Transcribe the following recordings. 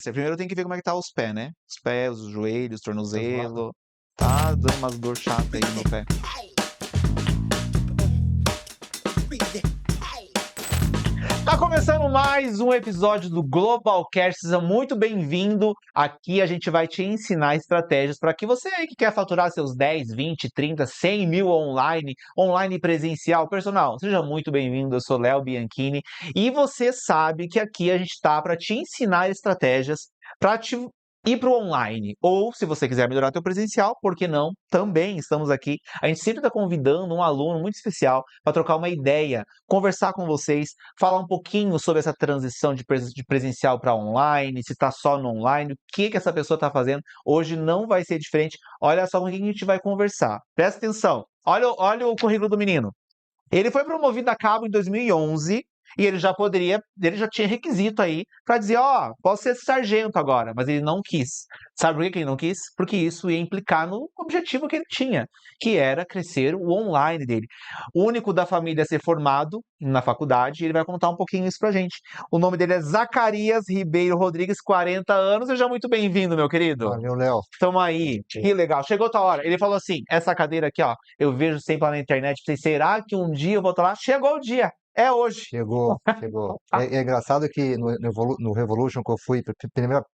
Primeiro eu tenho que ver como é que tá os pés, né? Os pés, os joelhos, Tá zoado? tornozelo. Tá dando umas dor chata aí no meu pé. Tá começando mais um episódio do Globalcast. Seja muito bem-vindo. Aqui a gente vai te ensinar estratégias para que você aí que quer faturar seus 10, 20, 30, 100 mil online e presencial. Personal, seja muito bem-vindo. Eu sou Léo Bianchini e você sabe que aqui a gente tá para te ensinar estratégias para te ir para o online. Ou, se você quiser melhorar teu presencial, por que não? Também estamos aqui. A gente sempre está convidando um aluno muito especial para trocar uma ideia, conversar com vocês, falar um pouquinho sobre essa transição de presencial para online, se está só no online, o que essa pessoa está fazendo. Hoje não vai ser diferente. Olha só com quem a gente vai conversar. Presta atenção. Olha o currículo do menino. Ele foi promovido a cabo em 2011 e ele já tinha requisito aí para dizer, ó, posso ser sargento agora, mas ele não quis. Sabe por que ele não quis? Porque isso ia implicar no objetivo que ele tinha, que era crescer o online dele. O único da família a ser formado na faculdade, e ele vai contar um pouquinho isso pra gente. O nome dele é Zacarias Ribeiro Rodrigues, 40 anos. Seja muito bem-vindo, meu querido. Valeu, Léo. Tamo aí. Que legal. Chegou a tua hora. Ele falou assim: essa cadeira aqui, ó, eu vejo sempre lá na internet. Falei, será que um dia eu vou estar lá? Chegou o dia. É hoje. Chegou. É engraçado que no Revolution que eu fui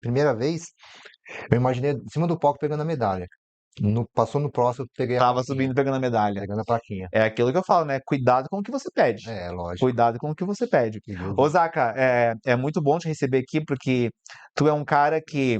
primeira vez, eu imaginei em cima do palco pegando a medalha. Passou no próximo, eu peguei a Tava plaquinha. subindo pegando a medalha. Pegando a plaquinha. É aquilo que eu falo, né? Cuidado com o que você pede. Lógico. Cuidado com o que você pede. Perigoso. Ô, Zaca, é muito bom te receber aqui, porque tu é um cara que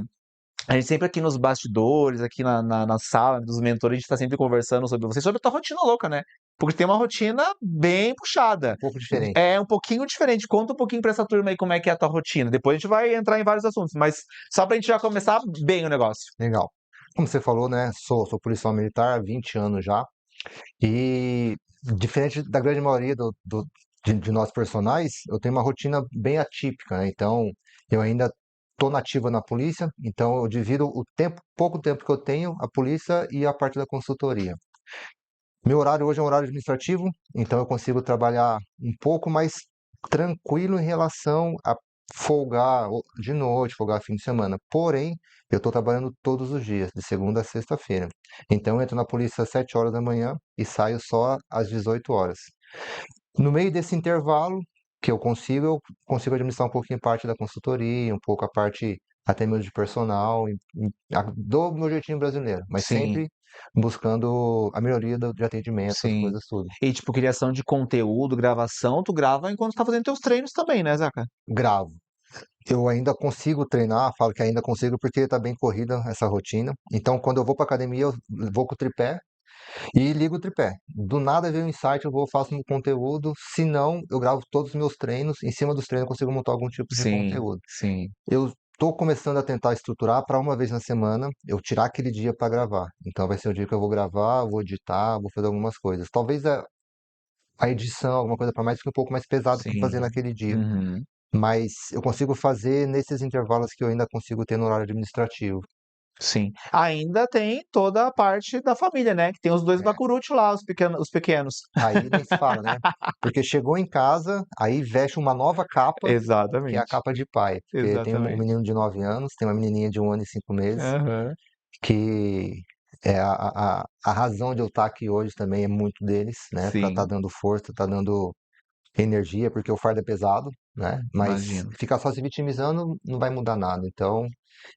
a gente sempre aqui nos bastidores, aqui na sala dos mentores, a gente tá sempre conversando sobre você, sobre a tua rotina louca, né? Porque tem uma rotina bem puxada. Um pouco diferente. É um pouquinho diferente. Conta um pouquinho pra essa turma aí como é que é a tua rotina. Depois a gente vai entrar em vários assuntos, mas só pra gente já começar bem o negócio. Legal. Como você falou, né? Sou policial militar há 20 anos já. E diferente da grande maioria de nós personagens, eu tenho uma rotina bem atípica, né? Então, eu ainda estou nativa na polícia, então eu divido pouco tempo que eu tenho, a polícia e a parte da consultoria. Meu horário hoje é um horário administrativo, então eu consigo trabalhar um pouco mais tranquilo em relação a folgar de noite, folgar fim de semana. Porém, eu estou trabalhando todos os dias, de segunda a sexta-feira. Então, eu entro na polícia às 7 horas da manhã e saio só às 18 horas. No meio desse intervalo que eu consigo administrar um pouquinho parte da consultoria, um pouco a parte até mesmo de personal, do meu jeitinho brasileiro, mas Sim, sempre buscando a melhoria de atendimento, essas sim. coisas tudo. E tipo, criação de conteúdo, gravação, tu grava enquanto tá fazendo teus treinos também, né, Zaca? Gravo. Eu ainda consigo treinar, falo que ainda consigo porque está bem corrida essa rotina. Então, quando eu vou para academia, eu vou com o tripé e ligo o tripé. Do nada vem um insight, eu vou, faço um conteúdo. Se não, eu gravo todos os meus treinos. Em cima dos treinos, eu consigo montar algum tipo de Sim, conteúdo. sim. Eu estou começando a tentar estruturar para uma vez na semana eu tirar aquele dia para gravar. Então, vai ser o dia que eu vou gravar, vou editar, vou fazer algumas coisas. Talvez a edição, alguma coisa para mais, fique um pouco mais pesado para fazer Sim. naquele dia. Uhum. Mas eu consigo fazer nesses intervalos que eu ainda consigo ter no horário administrativo. Sim. Ainda tem toda a parte da família, né? Que tem os dois É. bacurute lá, os pequenos. Aí nem se fala, né? Porque chegou em casa, aí veste uma nova capa, que é a Exatamente. capa de pai. Porque tem um Exatamente. menino de 9 anos, tem uma menininha de 1 ano e 5 meses, Aham. que é a razão de eu estar aqui hoje também é muito deles, né? Para estar Sim, dando força, estar dando energia, porque o fardo é pesado, né? Mas imagino. ficar só se vitimizando não vai mudar nada. Então,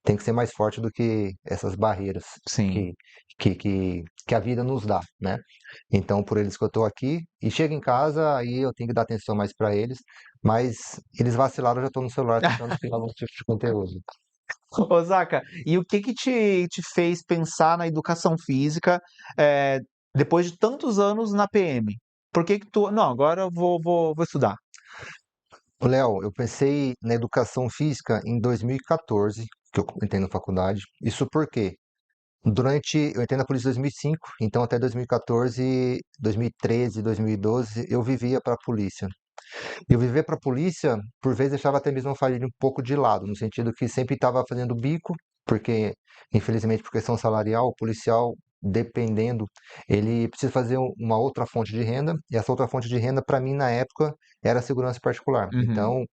tem que ser mais forte do que essas barreiras Sim. que, que a vida nos dá, né? Então, por eles que eu estou aqui, e chego em casa, aí eu tenho que dar atenção mais para eles, mas eles vacilaram, eu já estou no celular tentando criar algum tipo de conteúdo. Ô, Zaca, e o que que te fez pensar na educação física, eh, depois de tantos anos na PM? Por que que tu não, agora eu vou estudar. Léo, eu pensei na educação física em 2014, que eu entrei na faculdade. Isso porque eu entrei na polícia em 2005, então até 2014, 2013, 2012, eu vivia para a polícia. Eu viver para a polícia, por vezes, deixava até mesmo a família um pouco de lado, no sentido que sempre estava fazendo bico, porque, infelizmente, por questão salarial, o policial, dependendo, ele precisa fazer uma outra fonte de renda, e essa outra fonte de renda, para mim, na época, era a segurança particular. Uhum. Então,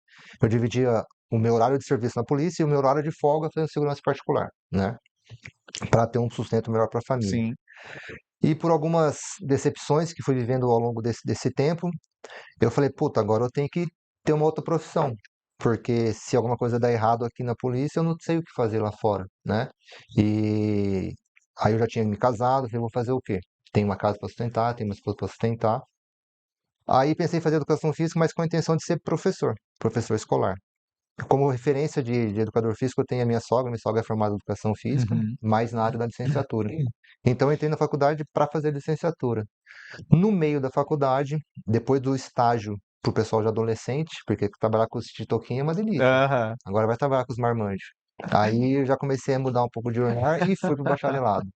eu dividia o meu horário de serviço na polícia e o meu horário de folga fazendo segurança particular, né? Para ter um sustento melhor para a família. Sim. E por algumas decepções que fui vivendo ao longo desse tempo, eu falei, puta, agora eu tenho que ter uma outra profissão. Porque se alguma coisa der errado aqui na polícia, eu não sei o que fazer lá fora, né? E aí eu já tinha me casado, falei, vou fazer o quê? Tenho uma casa para sustentar, tenho uma esposa para sustentar. Aí pensei em fazer educação física, mas com a intenção de ser professor, professor escolar. Como referência de educador físico, eu tenho a minha sogra é formada em educação física, Uhum. mas na área da licenciatura. Então eu entrei na faculdade para fazer licenciatura. No meio da faculdade, depois do estágio para o pessoal de adolescente, porque trabalhar com os titoquinhos é uma delícia. Aham. Agora vai trabalhar com os marmanjos. Aí eu já comecei a mudar um pouco de olhar e fui para o bacharelado.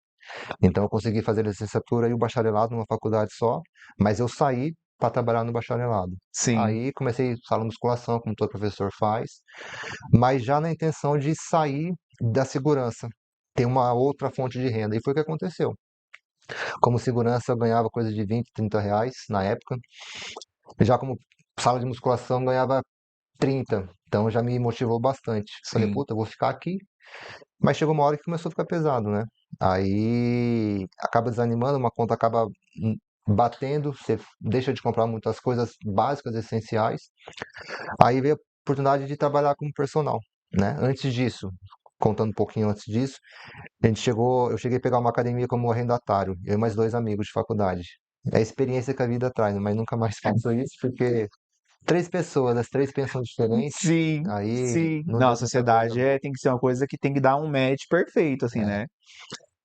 Então eu consegui fazer a licenciatura e o bacharelado numa faculdade só, mas eu saí para trabalhar no bacharelado. Sim. Aí comecei sala de musculação, como todo professor faz, mas já na intenção de sair da segurança, ter uma outra fonte de renda. E foi o que aconteceu. Como segurança, eu ganhava coisa de 20, 30 reais na época. Já como sala de musculação, eu ganhava 30. Então já me motivou bastante. Falei, Sim. puta, eu vou ficar aqui. Mas chegou uma hora que começou a ficar pesado, né? Aí acaba desanimando, uma conta acaba batendo, você deixa de comprar muitas coisas básicas, essenciais. Aí veio a oportunidade de trabalhar como personal, né? Antes disso, contando um pouquinho antes disso, eu cheguei a pegar uma academia como arrendatário, eu e mais dois amigos de faculdade. É a experiência que a vida traz, né? Mas nunca mais faço isso porque três pessoas, as três pensam diferente, Sim, aí sim. não Não, a deu muita coisa sociedade boa. tem que ser uma coisa que tem que dar um match perfeito, assim, É. né?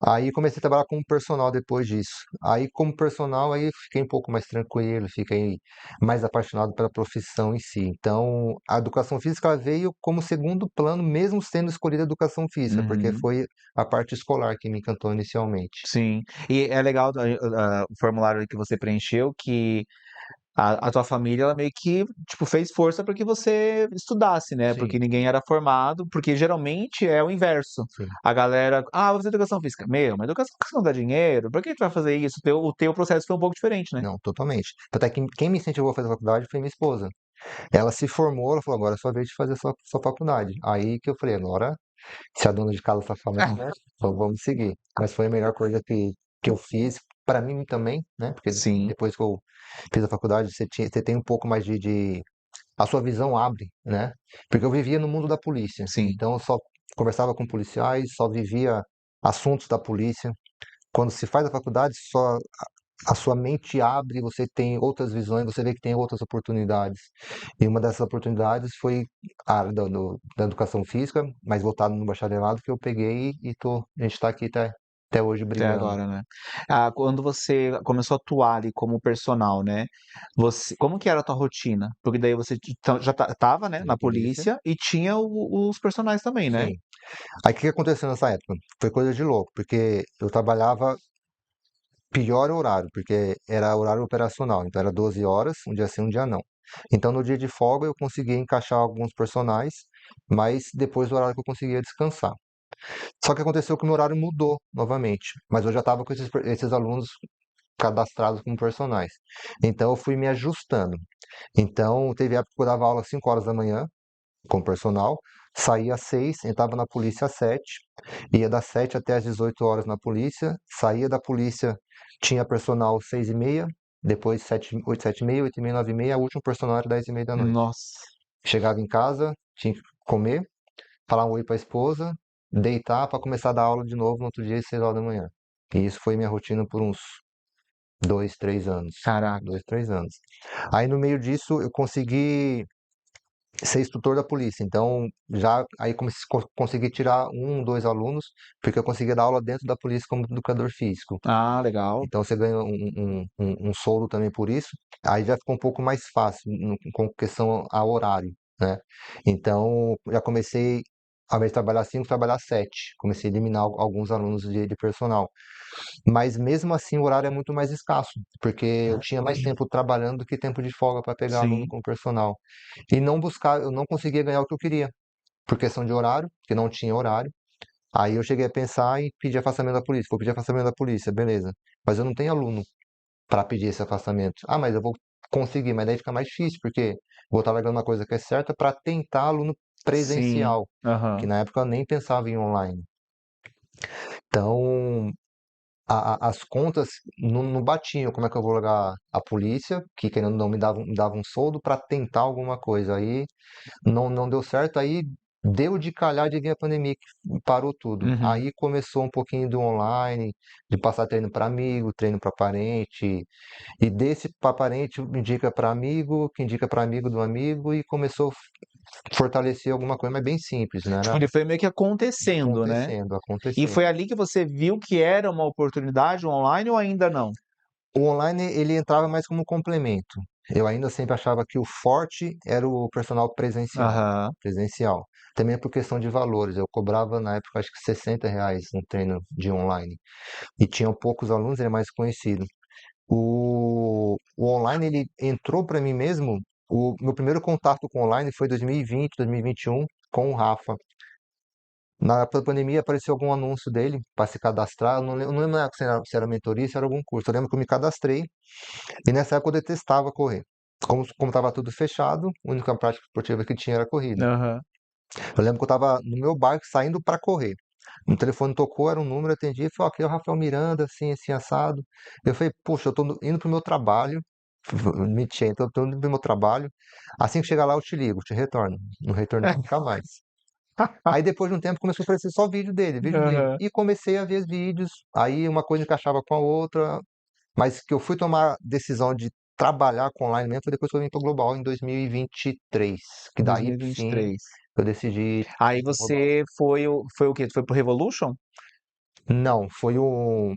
Aí comecei a trabalhar como personal depois disso. Aí como personal aí fiquei um pouco mais tranquilo, fiquei mais apaixonado pela profissão em si. Então a educação física ela veio como segundo plano, mesmo sendo escolhida a educação física, porque Uhum. foi a parte escolar que me encantou inicialmente. Sim. E é legal o formulário que você preencheu que a tua família, ela meio que, tipo, fez força para que você estudasse, né? Porque Sim, ninguém era formado, porque geralmente é o inverso. sim. A galera, vou fazer educação física. Meu, mas educação física não dá dinheiro, por que tu vai fazer isso? O teu processo foi um pouco diferente, né? Não, totalmente. Até que quem me incentivou a fazer faculdade foi minha esposa. Ela se formou, ela falou, agora é sua vez de fazer sua faculdade. Aí que eu falei, agora, se a dona de casa está falando, né? Então vamos seguir. Mas foi a melhor coisa que eu fiz para mim também, né? Porque Sim, depois que eu fiz a faculdade, você tem um pouco mais a sua visão abre, né? Porque eu vivia no mundo da polícia. sim. Então eu só conversava com policiais, só vivia assuntos da polícia. Quando se faz a faculdade, só a sua mente abre, você tem outras visões, você vê que tem outras oportunidades. E uma dessas oportunidades foi a área da educação física, mas voltado no bacharelado que eu peguei a gente está aqui até hoje Até brigando. agora, né? Quando você começou a atuar ali como personal, né? Como que era a tua rotina? Porque daí você já tava, né, Na na polícia, polícia e tinha os personagens também, né? sim. Aí o que aconteceu nessa época? Foi coisa de louco, porque eu trabalhava pior horário, porque era horário operacional, então era 12 horas, um dia sim, um dia não. Então no dia de folga eu conseguia encaixar alguns personagens, mas depois do horário que eu conseguia descansar. Só que aconteceu que o meu horário mudou novamente, mas eu já estava com esses alunos cadastrados como personagens. Então eu fui me ajustando. Então teve época que eu dava aula às 5 horas da manhã, como personal, saía às 6, entrava na polícia às 7, ia das 7 até às 18 horas na polícia, saía da polícia, tinha personal 6h30, depois 7, 8, 7h30, 8h30, 9h30, a última personal era 10h30 da noite. Nossa, Chegava em casa, tinha que comer, falar um oi para a esposa, deitar para começar a dar aula de novo no outro dia às 6 horas da manhã. E isso foi minha rotina por uns 2, 3 anos. caraca. 2, 3 anos. Aí no meio disso eu consegui ser instrutor da polícia. Então, já aí consegui tirar um, dois alunos, porque eu conseguia dar aula dentro da polícia como educador físico. Legal. Então, você ganha um soldo também por isso. Aí já ficou um pouco mais fácil com questão a horário, né? Então, já comecei, ao invés de trabalhar 5, trabalhar 7. Comecei a eliminar alguns alunos de personal. Mas mesmo assim o horário é muito mais escasso, porque eu tinha mais tempo trabalhando do que tempo de folga para pegar aluno Sim, como personal. E não buscar, eu não conseguia ganhar o que eu queria, por questão de horário, que não tinha horário. Aí eu cheguei a pensar em pedir afastamento da polícia. Vou pedir afastamento da polícia, beleza. Mas eu não tenho aluno para pedir esse afastamento. Ah, mas eu vou conseguir, mas daí fica mais difícil, porque vou estar largando uma coisa que é certa para tentar aluno Sim. presencial, que Aham. na época eu nem pensava em online. Então, as contas não batiam. Como é que eu vou largar a polícia, que querendo ou não me dava um soldo para tentar alguma coisa. Aí não deu certo, aí deu de calhar de vir a pandemia, que parou tudo. Uhum. Aí começou um pouquinho do online, de passar treino para amigo, treino para parente, e desse para parente indica para amigo, que indica para amigo do amigo, e começou a fortalecer alguma coisa, mas bem simples, né? Tipo, Era ele foi meio que acontecendo, né? acontecendo, E acontecendo. foi ali que você viu que era uma oportunidade online ou ainda não? O online ele entrava mais como complemento. Eu ainda sempre achava que o forte era o personal presencial. Aham. Presencial. Também por questão de valores. Eu cobrava na época acho que R$ 60 um treino de online. E tinham poucos alunos, ele é mais conhecido. O online ele entrou para mim mesmo. O meu primeiro contato com o online foi 2020, 2021, com o Rafa. Na época da pandemia apareceu algum anúncio dele para se cadastrar. Eu não lembro na época se era mentoria, se era algum curso. Eu lembro que eu me cadastrei. E nessa época eu detestava correr. Como estava tudo fechado, a única prática esportiva que tinha era corrida. Aham. Eu lembro que eu estava no meu bairro saindo para correr. O telefone tocou, era um número, eu atendi e falei, aqui é o Rafael Miranda, assim, assim, assado. Eu falei, poxa, eu tô indo pro meu trabalho, menti, então eu tô indo pro meu trabalho. Assim que chegar lá eu te ligo, te retorno. Não retornei nunca mais. Aí depois de um tempo começou a aparecer só vídeo dele, vídeo dele. Aham. E comecei a ver vídeos, aí uma coisa encaixava com a outra, mas que eu fui tomar decisão de trabalhar com online mesmo foi depois que eu vim para o Global em 2023. Que daí sim 2023. eu decidi Aí pro Global. você foi o quê? Foi pro Revolution? Não, foi um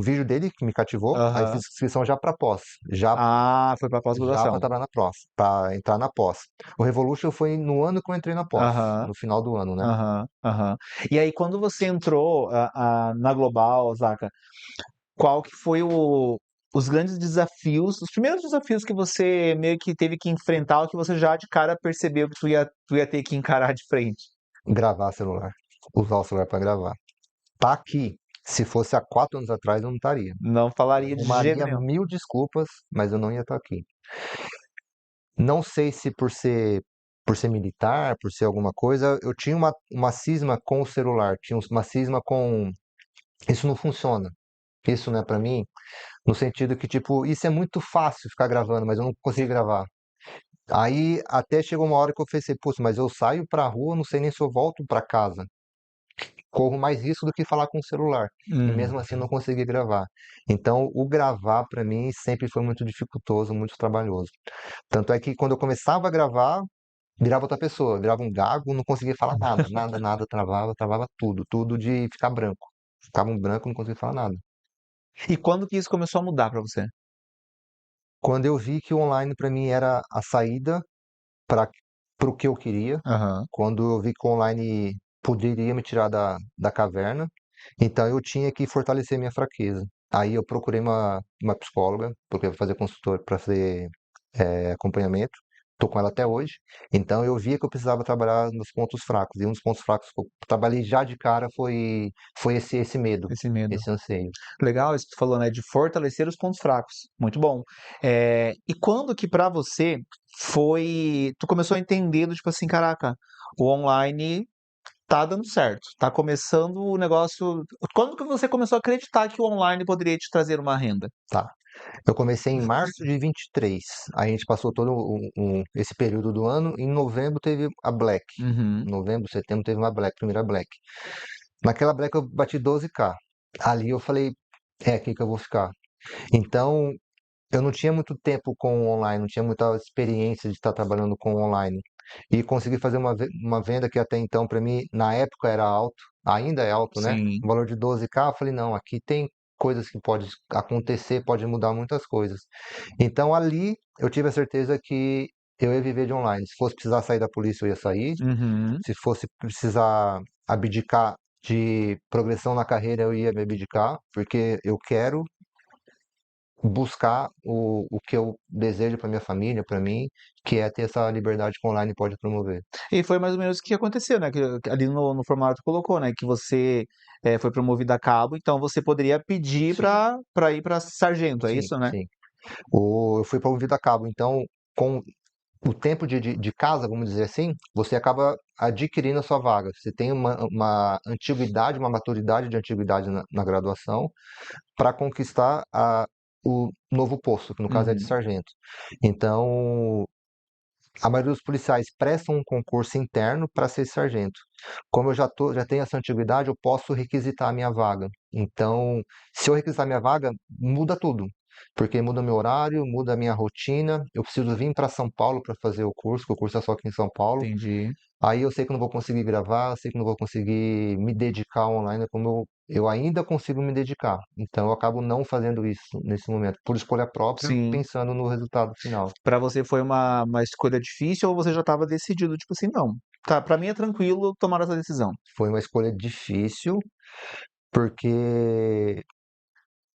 vídeo dele que me cativou. Aí fiz Aham. inscrição já para pós, Ah, foi pra já para pós-graduação. trabalhar na pós, para entrar na pós. O Revolution foi no ano que eu entrei na pós, Aham. no final do ano, né? Aham. Aham. E aí, quando você entrou na Global, Zaca, qual que foi os grandes desafios, os primeiros desafios que você meio que teve que enfrentar, ou que você já de cara percebeu que tu ia ter que encarar de frente? Gravar celular, usar o celular para gravar. Tá aqui. Se fosse há 4 anos atrás, eu não estaria. Não Eu falaria de jeito arrumaria nenhum. mil desculpas, mas eu não ia estar aqui. Não sei se por ser militar, por ser alguma coisa, eu tinha uma cisma com o celular, tinha uma cisma com isso não funciona. Isso não é pra mim, no sentido que, tipo, isso é muito fácil ficar gravando, mas eu não consegui gravar. Aí até chegou uma hora que eu pensei, putz, mas eu saio pra rua, não sei nem se eu volto pra casa. Corro mais risco do que falar com o celular. E Uhum. mesmo assim eu não consegui gravar. Então, o gravar pra mim sempre foi muito dificultoso, muito trabalhoso. Tanto é que quando eu começava a gravar, virava outra pessoa, virava um gago, não conseguia falar nada, nada, nada, travava tudo, tudo de ficar branco. Ficava um branco, não conseguia falar nada. E quando que isso começou a mudar pra você? Quando eu vi que o online para mim era a saída para o que eu queria, Aham. quando eu vi que o online poderia me tirar da caverna, então eu tinha que fortalecer minha fraqueza. Aí eu procurei uma psicóloga, porque eu fazer consultor para fazer acompanhamento. Estou com ela até hoje. Então eu via que eu precisava trabalhar nos pontos fracos. E um dos pontos fracos que eu trabalhei já de cara foi esse medo, Esse medo. esse anseio. Legal isso que tu falou, né? De fortalecer os pontos fracos. Muito bom. E quando que pra você tu começou a entender do tipo assim, caraca, o online tá dando certo, tá começando o negócio. Quando que você começou a acreditar que o online poderia te trazer uma renda? Tá. Eu comecei em março de 23. Aí a gente passou todo esse período do ano. Em novembro teve a Black. Uhum. Novembro, setembro teve uma Black, primeira Black. Naquela Black eu bati 12K. Ali eu falei, é aqui que eu vou ficar. Então, eu não tinha muito tempo com o online, não tinha muita experiência de estar trabalhando com o online. E consegui fazer uma venda que até então, para mim, na época era alto, ainda é alto, né? Sim. O valor de 12K, eu falei, não, aqui tem coisas que pode acontecer, pode mudar muitas coisas. Então ali eu tive a certeza que eu ia viver de online. Se fosse precisar sair da polícia, eu ia sair. Uhum. Se fosse precisar abdicar de progressão na carreira, eu ia me abdicar, porque eu quero buscar o que eu desejo para minha família, para mim, que é ter essa liberdade que o online pode promover. E foi mais ou menos o que aconteceu, né? Que ali no formato colocou, né? Que você foi promovido a cabo, então você poderia pedir Sim, para ir para sargento, é sim, isso, né? sim. Eu fui promovido a cabo, então, com o tempo de casa, vamos dizer assim, você acaba adquirindo a sua vaga. Você tem uma antiguidade, uma maturidade de antiguidade na graduação para conquistar o novo posto, que no caso é de Uhum. sargento. Então, a maioria dos policiais prestam um concurso interno para ser sargento. Como eu já tenho essa antiguidade, eu posso requisitar a minha vaga. Então, se eu requisitar a minha vaga, muda tudo. Porque muda meu horário, muda a minha rotina. Eu preciso vir para São Paulo para fazer o curso, que o curso é só aqui em São Paulo. Entendi. Aí eu sei que eu não vou conseguir gravar, eu sei que não vou conseguir me dedicar online como eu ainda consigo me dedicar. Então eu acabo não fazendo isso nesse momento, por escolha própria, Sim. pensando no resultado final. Pra você foi uma escolha difícil ou você já estava decidido, tipo assim, não, tá, pra mim é tranquilo tomar essa decisão? Foi uma escolha difícil, porque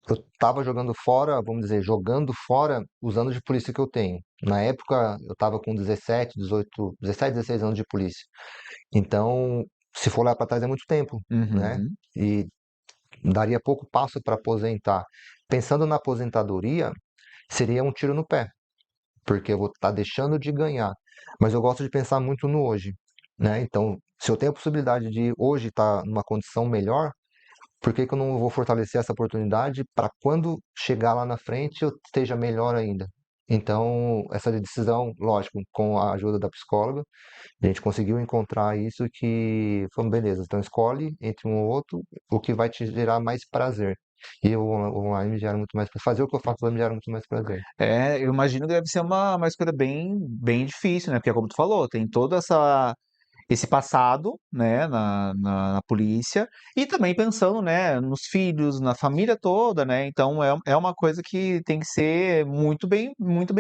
eu estava jogando fora, vamos dizer, jogando fora os anos de polícia que eu tenho. Na época, eu estava com 17, 18, 17, 16 anos de polícia. Então, se for lá para trás, é muito tempo, né? Uhum. E daria pouco passo para aposentar. Pensando na aposentadoria, seria um tiro no pé, porque eu vou estar deixando de ganhar. Mas eu gosto de pensar muito no hoje, né? Então, se eu tenho a possibilidade de hoje estar numa condição melhor, por que que eu não vou fortalecer essa oportunidade para quando chegar lá na frente eu esteja melhor ainda? Então, essa decisão, lógico, com a ajuda da psicóloga, a gente conseguiu encontrar isso que falamos, beleza, então escolhe entre um ou outro o que vai te gerar mais prazer. E o online me gera muito mais prazer. Fazer o que eu faço lá me gera muito mais prazer. É, eu imagino que deve ser uma escolha bem difícil, né? Porque, como tu falou, tem todo esse passado, né, na polícia, e também pensando, né, nos filhos, na família toda, né? Então é uma coisa que tem que ser muito bem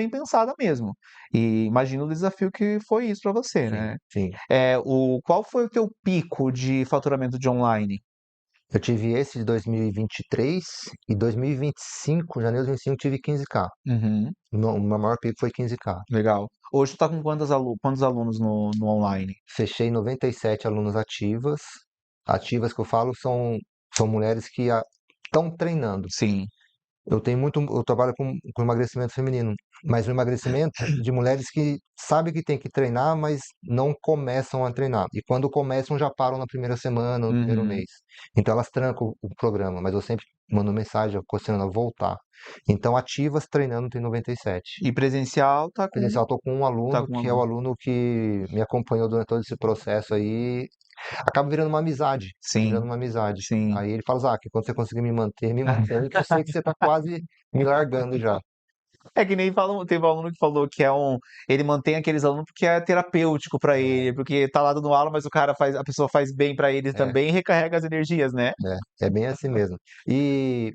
pensada mesmo. E imagino o desafio que foi isso para você, Sim, né? sim. Qual foi o teu pico de faturamento de online? Eu tive esse de 2023 e 2025, janeiro de 2025, tive 15K. Uhum, O meu maior pico foi 15K. legal. Hoje tu tá com quantos alunos no online? Fechei 97 alunas ativas. Ativas que eu falo são mulheres que estão treinando. Sim. Eu trabalho com emagrecimento feminino, mas o emagrecimento de mulheres que sabem que tem que treinar, mas não começam a treinar. E quando começam, já param na primeira semana, no primeiro Uhum. mês. Então elas trancam o programa, mas eu sempre mando mensagem aconselhando a voltar. Então, ativas treinando tem 97. E presencial tá com Presencial, estou com um tá aluno com que é o aluno. aluno que me acompanhou durante todo esse processo aí. Acaba virando uma amizade. Virando Sim, uma amizade. sim. Aí ele fala, Zac, quando você conseguir me mantém, que eu sei que você está quase me largando já. É que nem falam, teve um aluno que falou que ele mantém aqueles alunos porque é terapêutico pra ele, porque tá lá dando aula, mas a pessoa faz bem pra ele É, também e recarrega as energias, né? é bem assim mesmo. E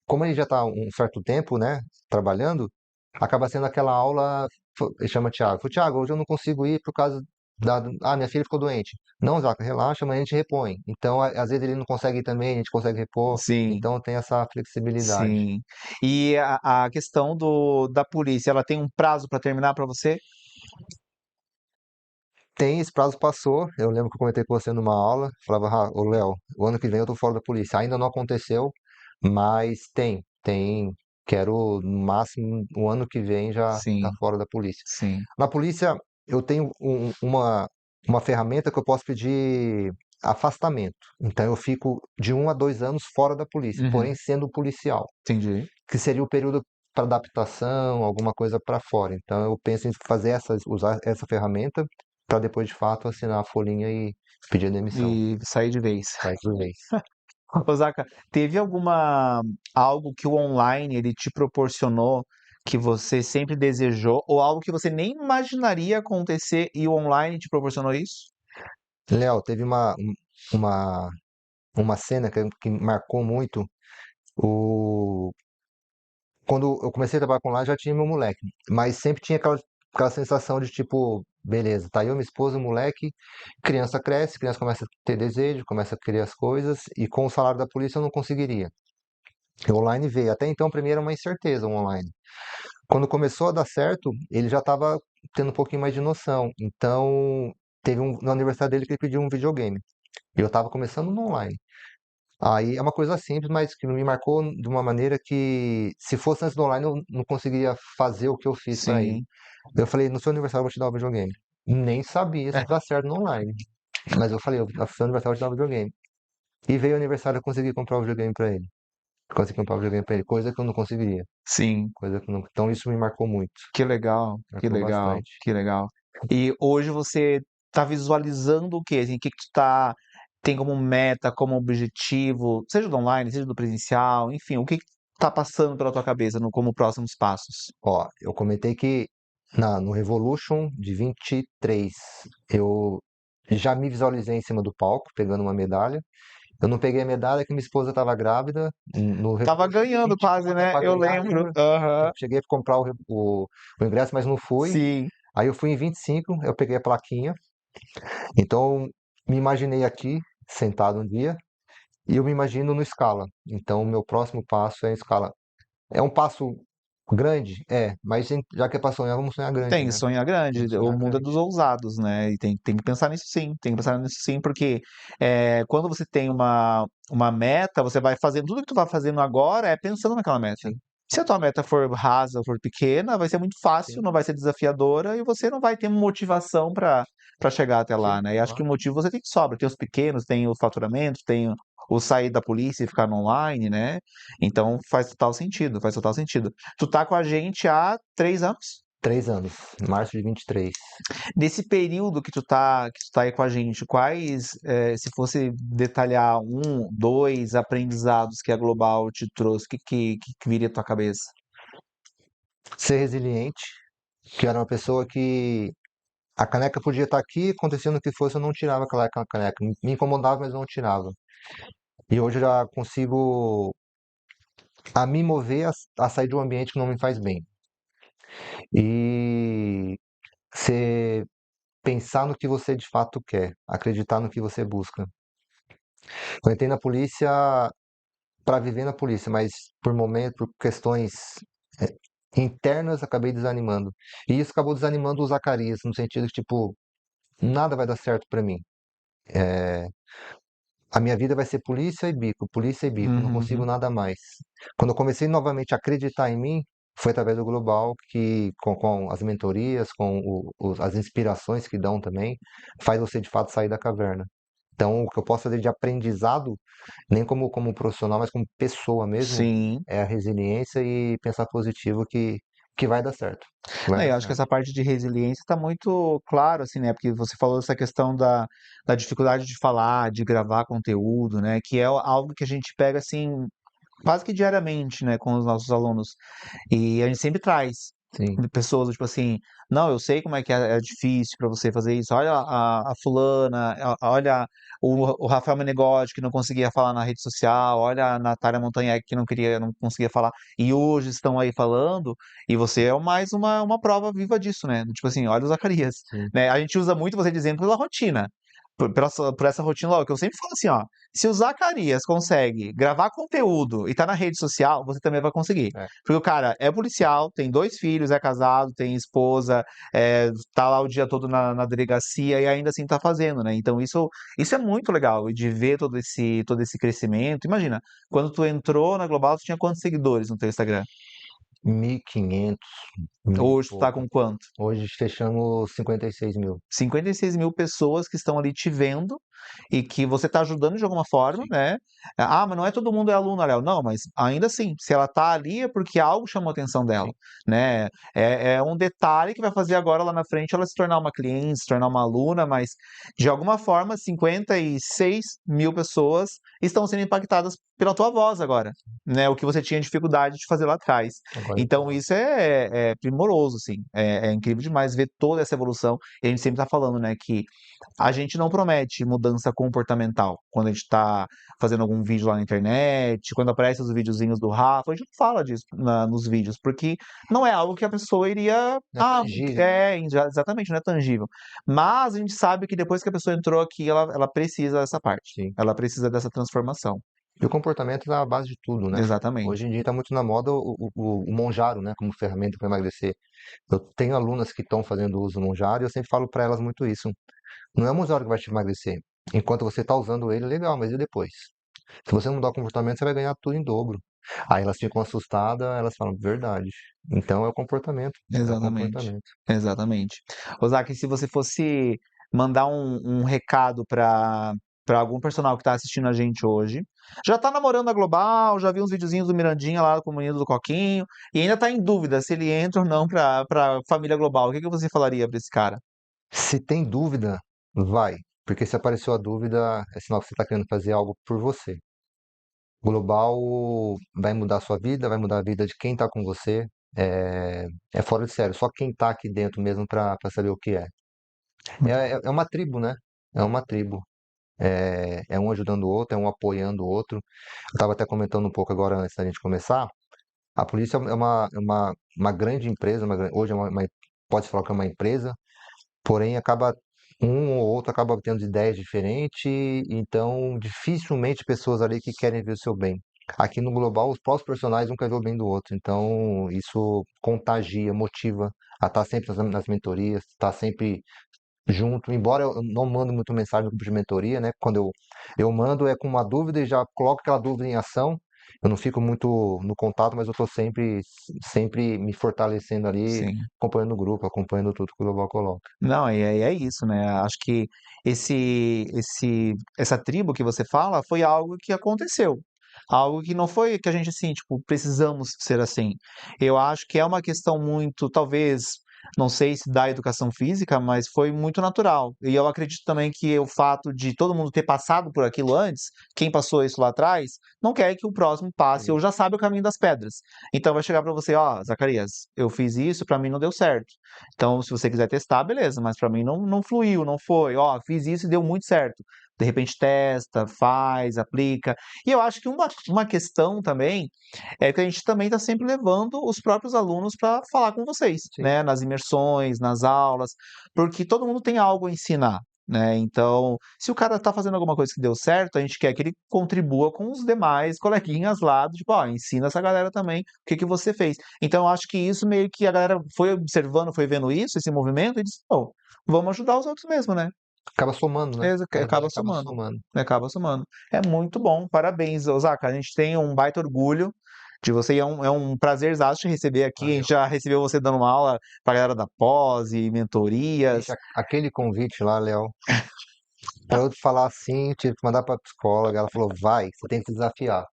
como ele já está um certo tempo, né, trabalhando, acaba sendo aquela aula, ele chama Thiago. Fala, Thiago, hoje eu não consigo ir por causa minha filha ficou doente. Não, Zaca, relaxa, amanhã a gente repõe. Então, às vezes ele não consegue ir também, a gente consegue repor. Sim, Então, tem essa flexibilidade. sim. E a questão da polícia, ela tem um prazo pra terminar pra você? Tem, esse prazo passou. Eu lembro que eu comentei com você numa aula. Falava, ô Léo, o ano que vem eu tô fora da polícia. Ainda não aconteceu, mas tem. Quero, no máximo, o ano que vem já tá Sim, fora da polícia. sim. Na polícia, eu tenho uma ferramenta que eu posso pedir afastamento. Então, eu fico de 1 a 2 anos fora da polícia, porém Uhum, sendo policial, entendi. que seria o período para adaptação, alguma coisa para fora. Então, eu penso em usar essa ferramenta para depois, de fato, assinar a folhinha e pedir demissão. E sair de vez. Sai por vez. Osaka, teve algo que o online ele te proporcionou que você sempre desejou, ou algo que você nem imaginaria acontecer e o online te proporcionou isso? Léo, teve uma, uma cena que marcou muito. O, Quando eu comecei a trabalhar com lá, já tinha meu moleque, mas sempre tinha aquela sensação de tipo, beleza, tá eu, minha esposa, o moleque, criança cresce, criança começa a ter desejo, começa a querer as coisas, e com o salário da polícia eu não conseguiria. E o online veio. Até então, para mim, era uma incerteza o online. Quando começou a dar certo, ele já estava tendo um pouquinho mais de noção. Então, no aniversário dele que ele pediu um videogame. E eu estava começando no online. Aí é uma coisa simples, mas que me marcou de uma maneira que, se fosse antes do online, eu não conseguiria fazer o que eu fiz para ele. Sim. Eu falei, no seu aniversário eu vou te dar um videogame. Nem sabia se ia dar certo no online. Mas eu falei, no seu aniversário eu vou te dar um videogame. E veio o aniversário, eu consegui comprar o videogame para ele. Consegui comprar o videogame para ele, coisa que eu não conseguiria. Sim. Coisa que eu não... Então isso me marcou muito. Que legal, que Marcou legal, bastante. que legal. E hoje você tá visualizando o quê? Assim, o que que tu tem como meta, como objetivo, seja do online, seja do presencial, enfim, o que que tá passando pela tua cabeça como próximos passos? Ó, eu comentei que no Revolution de 23 eu já me visualizei em cima do palco, pegando uma medalha. Eu não peguei a medalha que minha esposa estava grávida. No Tava Revolution de ganhando quase, 24 era né? para Eu ganhar lembro. ainda. Aham. Cheguei a comprar o ingresso, mas não fui. Sim. Aí eu fui em 25, eu peguei a plaquinha. Então, me imaginei aqui, sentado um dia, e eu me imagino no Scala. Então, meu próximo passo é em Scala. É um passo grande? É, mas já que é para sonhar, vamos sonhar grande, Tem que né? sonhar Tem que grande, o sonhar mundo é dos grande. ousados, né? E tem que pensar nisso sim, tem que pensar nisso sim, porque quando você tem uma meta, você vai fazendo tudo que tu vai fazendo agora é pensando naquela meta. Sim, Se a tua meta for rasa, for pequena, vai ser muito fácil, sim, não vai ser desafiadora e você não vai ter motivação para chegar até lá, sim, né? E acho que o claro. motivo você tem que sobra. Tem os pequenos, tem o faturamento, tem o sair da polícia e ficar no online, né? Então faz total sentido, faz total sentido. Tu tá com a gente há 3 anos? 3 anos, março de 23. Nesse período que tu tá aí com a gente, quais, se fosse detalhar um, dois aprendizados que a Global te trouxe, o que viria à tua cabeça? Ser resiliente, que era uma pessoa que a caneca podia estar aqui, acontecendo o que fosse, eu não tirava aquela caneca. Me incomodava, mas não tirava. E hoje eu já consigo me mover a sair de um ambiente que não me faz bem. E você pensar no que você de fato quer, acreditar no que você busca. Eu entrei na polícia para viver na polícia, mas por momentos, por questões é, internas, acabei desanimando. E isso acabou desanimando o Zacarias, no sentido que, tipo, nada vai dar certo para mim. A minha vida vai ser polícia e bico, não consigo Uhum. nada mais. Quando eu comecei novamente a acreditar em mim, foi através do Global, que com as mentorias, com as inspirações que dão também, faz você de fato sair da caverna. Então, o que eu posso fazer de aprendizado, nem como profissional, mas como pessoa mesmo, Sim. é a resiliência e pensar positivo que vai dar certo. Que vai Não, dar eu acho que certo. essa parte de resiliência está muito claro, assim, né? Porque você falou dessa questão da dificuldade de falar, de gravar conteúdo, né? Que é algo que a gente pega, assim, quase que diariamente, né, com os nossos alunos. E a gente sempre traz Sim, de pessoas, tipo assim, não, eu sei como é que é difícil para você fazer isso. Olha a fulana, olha o Rafael Menegotti que não conseguia falar na rede social, olha a Natália Montanhec que não conseguia falar, e hoje estão aí falando, e você é mais uma prova viva disso, né? Tipo assim, olha o Zacarias, sim. né? A gente usa muito você dizendo pela rotina. Por essa rotina logo, que eu sempre falo assim, ó, se o Zacarias consegue gravar conteúdo e tá na rede social, você também vai conseguir. É. Porque o cara é policial, tem 2 filhos, é casado, tem esposa, tá lá o dia todo na delegacia e ainda assim tá fazendo, né? Então isso é muito legal, e de ver todo esse crescimento. Imagina, quando tu entrou na Global, tu tinha quantos seguidores no teu Instagram? 1.500, mil e Hoje tu tá pouco. com quanto? Hoje fechamos 56 mil. 56 mil pessoas que estão ali te vendo e que você está ajudando de alguma forma, Sim, né? Ah, mas não é todo mundo é aluno, Léo. Não, mas ainda assim, se ela está ali é porque algo chamou a atenção dela, sim. né? É um detalhe que vai fazer agora lá na frente ela se tornar uma cliente, se tornar uma aluna, mas de alguma forma 56 mil pessoas estão sendo impactadas pela tua voz agora, né? O que você tinha dificuldade de fazer lá atrás. Agora eu Então posso. isso é primoroso, assim. É incrível demais ver toda essa evolução. E a gente sempre está falando, né, que a gente não promete mudança comportamental quando a gente está fazendo algum vídeo lá na internet, quando aparecem os videozinhos do Rafa, a gente não fala disso nos vídeos, porque não é algo que a pessoa iria. Não é Ah, tangível, né? exatamente, não é tangível. Mas a gente sabe que depois que a pessoa entrou aqui, ela precisa dessa parte. Sim. Ela precisa dessa transformação. E o comportamento é a base de tudo, né? Exatamente. Hoje em dia está muito na moda o Monjaro, né? Como ferramenta para emagrecer. Eu tenho alunas que estão fazendo uso do Monjaro e eu sempre falo para elas muito isso. Não é o Monjaro que vai te emagrecer. Enquanto você está usando ele, legal, mas e depois? Se você não mudar o comportamento, você vai ganhar tudo em dobro. Aí elas ficam assustadas, elas falam, verdade. Então é o comportamento. É o Exatamente. comportamento. Exatamente. Ozaki, se você fosse mandar um recado para algum personal que está assistindo a gente hoje, já tá namorando a Global, já viu uns videozinhos do Mirandinha lá com o menino do Coquinho, e ainda tá em dúvida se ele entra ou não para família Global, o que que você falaria para esse cara? Se tem dúvida, vai. Porque se apareceu a dúvida, é sinal que você está querendo fazer algo por você. Global vai mudar a sua vida, vai mudar a vida de quem está com você. É fora de sério. Só quem está aqui dentro mesmo para saber o que é. É uma tribo, né? É uma tribo. É um ajudando o outro, é um apoiando o outro. Eu estava até comentando um pouco agora antes da gente começar. A polícia é uma grande empresa, hoje pode falar que é uma empresa, porém acaba um ou outro acaba tendo ideias diferentes, então dificilmente pessoas ali que querem ver o seu bem. Aqui no Global, os próprios personagens nunca vê o bem do outro, então isso contagia, motiva a estar sempre nas mentorias, estar sempre junto, embora eu não mando muito mensagem no grupo de mentoria, né? Quando eu mando é com uma dúvida e já coloco aquela dúvida em ação. Eu não fico muito no contato, mas eu estou sempre me fortalecendo ali, Sim. acompanhando o grupo, acompanhando tudo que o Global coloca. Não, é isso, né? Acho que essa tribo que você fala foi algo que aconteceu. Algo que não foi que a gente, assim, tipo, precisamos ser assim. Eu acho que é uma questão muito, talvez, não sei se da educação física, mas foi muito natural. E eu acredito também que o fato de todo mundo ter passado por aquilo antes, quem passou isso lá atrás, não quer que o próximo passe ou Sim. já sabe o caminho das pedras. Então vai chegar para você, ó, Zacarias, eu fiz isso, para mim não deu certo. Então, se você quiser testar, beleza, mas para mim não fluiu, não foi. Ó, fiz isso e deu muito certo. De repente testa, faz, aplica. E eu acho que uma questão também é que a gente também está sempre levando os próprios alunos para falar com vocês, Sim. né? Nas imersões, nas aulas, porque todo mundo tem algo a ensinar. Né? Então, se o cara está fazendo alguma coisa que deu certo, a gente quer que ele contribua com os demais coleguinhas lá, tipo, ó, ensina essa galera também o que que você fez. Então, eu acho que isso meio que a galera foi observando, foi vendo isso, esse movimento, e disse, pô, vamos ajudar os outros mesmo, né? Acaba somando, né? Cada dia Acaba acaba somando. somando. Acaba somando. É muito bom, parabéns, Osaka. A gente tem um baita orgulho de você e é um prazerzaço te receber aqui. A gente Valeu. já recebeu você dando uma aula pra galera da pós e mentorias. Ixi, aquele convite lá, Léo, para eu te falar assim, eu tive que mandar para a psicóloga. Ela falou, vai, você tem que se desafiar.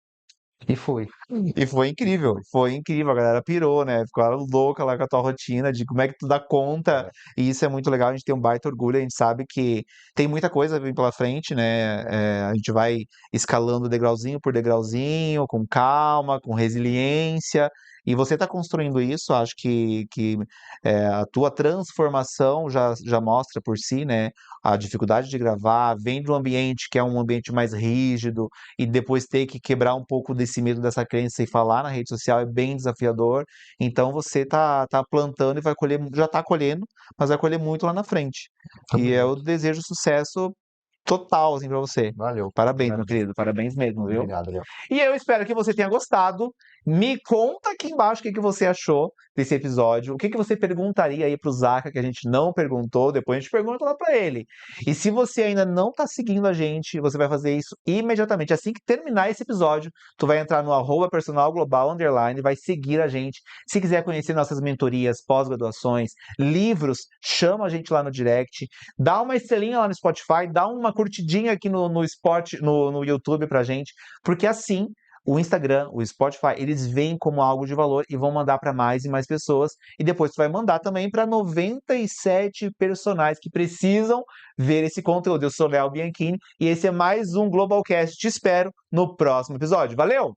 E fui. E E fui. foi incrível, a galera pirou, né? Ficou louca lá com a tua rotina, de como é que tu dá conta, É, e isso é muito legal, a gente tem um baita orgulho, a gente sabe que tem muita coisa vindo pela frente, né? A gente vai escalando degrauzinho por degrauzinho, com calma, com resiliência, e você está construindo isso, acho que a tua transformação já mostra por si, né? A dificuldade de gravar, vem de um ambiente que é um ambiente mais rígido, e depois ter que quebrar um pouco desse medo, dessa crença e falar na rede social é bem desafiador. Então você tá plantando e vai colher, já tá colhendo, mas vai colher muito lá na frente. tamo E eu junto. desejo sucesso total assim para você. Valeu. Parabéns, meu Agradeço. querido, parabéns mesmo, viu? Obrigado, Léo. E eu espero que você tenha gostado. Me conta aqui embaixo o que que você achou desse episódio. O que que você perguntaria aí pro Zaka que a gente não perguntou. Depois a gente pergunta lá para ele. E se você ainda não tá seguindo a gente, você vai fazer isso imediatamente. Assim que terminar esse episódio, tu vai entrar no @personalglobal_, vai seguir a gente. Se quiser conhecer nossas mentorias, pós-graduações, livros, chama a gente lá no direct. Dá uma estrelinha lá no Spotify, dá uma curtidinha aqui no YouTube pra gente, porque assim o Instagram, o Spotify, eles veem como algo de valor e vão mandar para mais e mais pessoas. E depois tu vai mandar também para 97 personagens que precisam ver esse conteúdo. Eu sou Léo Bianchini e esse é mais um Globalcast. Te espero no próximo episódio. Valeu!